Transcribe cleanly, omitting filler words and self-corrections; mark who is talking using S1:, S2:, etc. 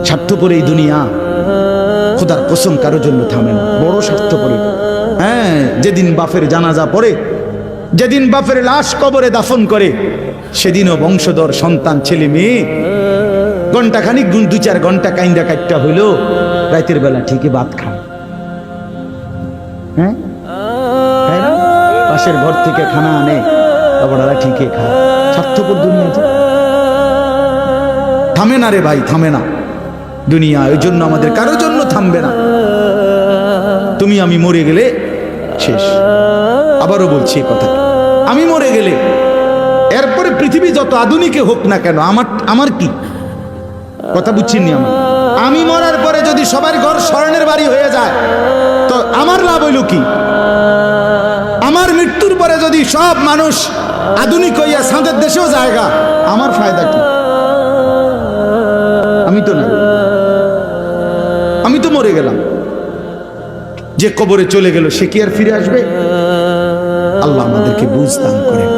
S1: স্বার্থপর এই দুনিয়া, খোদার কসম কারোর জন্য থামে না, বড় স্বার্থপর। হ্যাঁ, যেদিন বাপের জানাজা পড়ে, যেদিন বাপের লাশ কবরে দাফন করে, সেদিনও বংশধর সন্তান ছেলে মেয়ে ঘন্টাখানিক 2-4 ঘন্টা কাইন্দা কাটটা হইল, রাতের বেলা ঠিকই ভাত খায়। হ্যাঁ, পাশের ঘর থেকে খানা আনে, বাবারা ঠিকই খায়। স্বার্থপর দুনিয়াতে থামে না রে ভাই, থামে না দুনিয়া। ওই জন্য আমাদের কারোর জন্য থামবে না। তুমি আমি মরে গেলে শেষ। আবারও বলছি এই কথা, আমি মরে গেলে এরপরে পৃথিবী যত আধুনিকে হোক না কেন, আমার কি কথা বুঝছিনি? আমি মরার পরে যদি সবার ঘর স্বর্ণের বাড়ি হয়ে যায় তো আমার লাভ হইল কি? আমার মৃত্যুর পরে যদি সব মানুষ আধুনিক হইয়া সাঁদের দেশেও জায়গা, আমার ফায়দা কি? আমি তো না, আমি তো মরে গেলাম। যে কবরে চলে গেল সে কি আর ফিরে আসবে? আল্লাহ আমাদেরকে বুঝ দান করেন।